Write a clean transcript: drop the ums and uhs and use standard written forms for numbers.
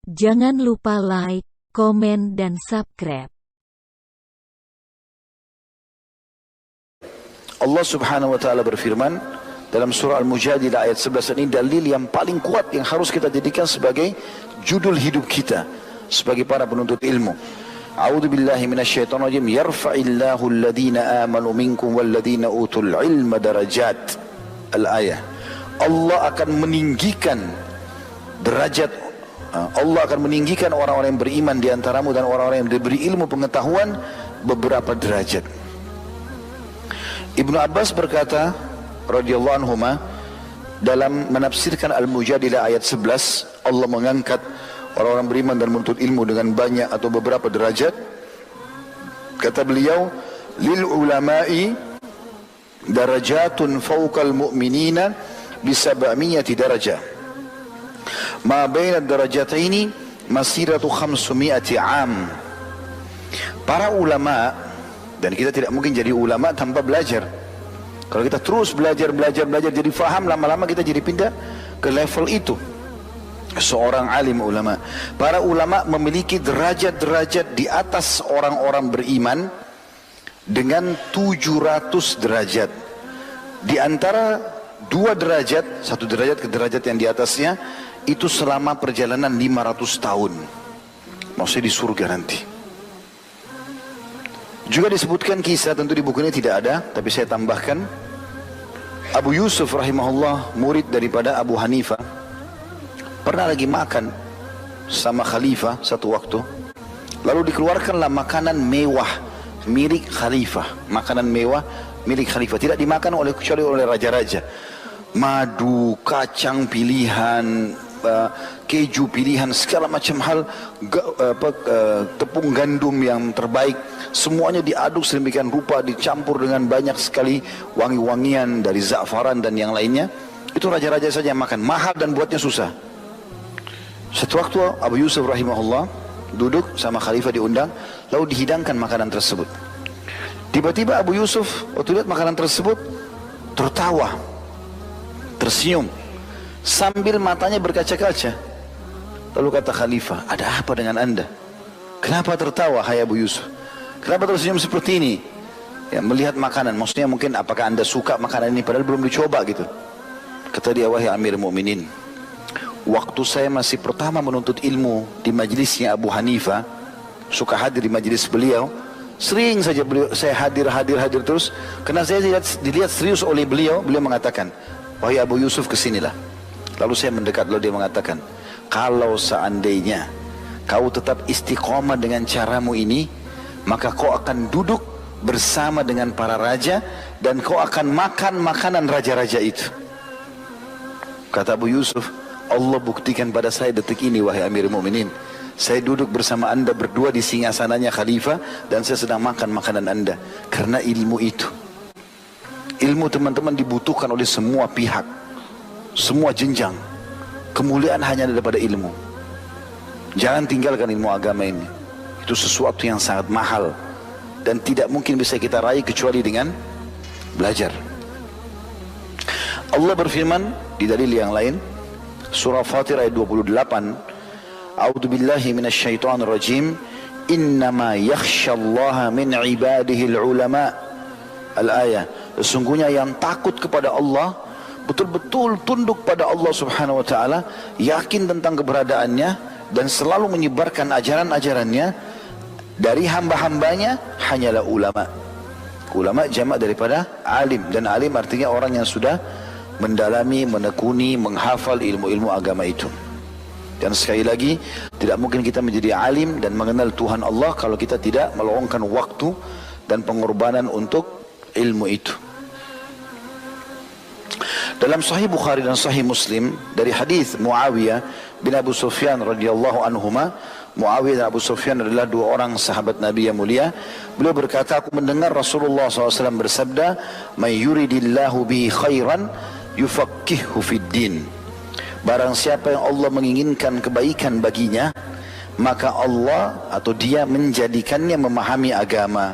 Jangan lupa like, komen dan subscribe. Allah subhanahu wa ta'ala berfirman dalam surah Al-Mujadilah ayat 11, ini dalil yang paling kuat yang harus kita jadikan sebagai judul hidup kita sebagai para penuntut ilmu. A'udzu billahi minasyaitonir rajim. Yarfa'illahu alladhina amanu minkum walladhina utul ilma darajat. Al-ayah. Allah akan meninggikan derajat, Allah akan meninggikan orang-orang yang beriman di antaramu dan orang-orang yang diberi ilmu pengetahuan beberapa derajat. Ibnu Abbas berkata radhiyallahu anhuma dalam menafsirkan Al-Mujadilah ayat 11, Allah mengangkat orang-orang beriman dan menuntut ilmu dengan banyak atau beberapa derajat. Kata beliau, lil ulama'i darajatun fawqal mu'minina bisab'amiyati darajah ma baina darajataini masiratu 500 am. Para ulama, dan kita tidak mungkin jadi ulama tanpa belajar. Kalau kita terus belajar jadi faham, lama-lama kita jadi pindah ke level itu. Seorang alim ulama, para ulama memiliki derajat-derajat di atas orang-orang beriman dengan 700 derajat. Di antara dua derajat, satu derajat ke derajat yang di atasnya, itu selama perjalanan 500 tahun. Maksudnya di surga nanti. Juga disebutkan kisah, tentu di buku ini tidak ada, tapi saya tambahkan. Abu Yusuf rahimahullah, murid daripada Abu Hanifah, pernah lagi makan sama khalifah satu waktu. Lalu dikeluarkanlah makanan mewah milik khalifah. Makanan mewah milik khalifah, tidak dimakan kecuali oleh raja-raja. Madu, kacang pilihan, keju pilihan, segala macam hal, tepung gandum yang terbaik, semuanya diaduk sedemikian rupa, dicampur dengan banyak sekali wangi-wangian dari za'faran dan yang lainnya. Itu raja-raja saja yang makan, mahal dan buatnya susah. Satu waktu Abu Yusuf rahimahullah duduk sama khalifah, diundang, lalu dihidangkan makanan tersebut. Tiba-tiba Abu Yusuf waktu lihat makanan tersebut tertawa, tersenyum sambil matanya berkaca-kaca. Lalu kata khalifah, ada apa dengan anda? Kenapa tertawa hai Abu Yusuf? Kenapa tersenyum seperti ini? Ya, melihat makanan, maksudnya mungkin apakah anda suka makanan ini padahal belum dicoba gitu. Kata dia, wahai Amir Mu'minin, waktu saya masih pertama menuntut ilmu di majelisnya Abu Hanifah, suka hadir di majelis beliau, sering saja saya hadir terus, karena saya dilihat serius oleh beliau. Beliau mengatakan, wahai Abu Yusuf, kesinilah. Lalu saya mendekat, lalu dia mengatakan, kalau seandainya kau tetap istiqomah dengan caramu ini, maka kau akan duduk bersama dengan para raja dan kau akan makan makanan raja-raja itu. Kata Abu Yusuf, Allah buktikan pada saya detik ini wahai Amir Mu'minin, saya duduk bersama anda berdua di singgasananya khalifah dan saya sedang makan makanan anda. Karena ilmu itu, ilmu teman-teman dibutuhkan oleh semua pihak, semua jenjang. Kemuliaan hanya daripada ilmu. Jangan tinggalkan ilmu agama ini. Itu sesuatu yang sangat mahal dan tidak mungkin bisa kita raih kecuali dengan belajar. Allah berfirman di dalil yang lain, surah Fatir ayat 28, A'udzu billahi minasyaitonir rajim. Innama yakhsyallaha min ibadihil ulama. Al-ayah. Sesungguhnya yang takut kepada Allah, betul-betul tunduk pada Allah subhanahu wa ta'ala, yakin tentang keberadaannya dan selalu menyebarkan ajaran-ajarannya dari hamba-hambanya, hanyalah ulama. Ulama jamak daripada alim, dan alim artinya orang yang sudah mendalami, menekuni, menghafal ilmu-ilmu agama itu. Dan sekali lagi, tidak mungkin kita menjadi alim dan mengenal Tuhan Allah kalau kita tidak meluangkan waktu dan pengorbanan untuk ilmu itu. Dalam Sahih Bukhari dan Sahih Muslim dari hadis Muawiyah bin Abu Sufyan radhiyallahu anhuma, Muawiyah dan Abu Sufyan adalah dua orang sahabat Nabi yang mulia. Beliau berkata, aku mendengar Rasulullah SAW bersabda, "May yuridillahu bihi khairan yufaqqihhu fid din." Barang siapa yang Allah menginginkan kebaikan baginya, maka Allah atau dia menjadikannya memahami agama.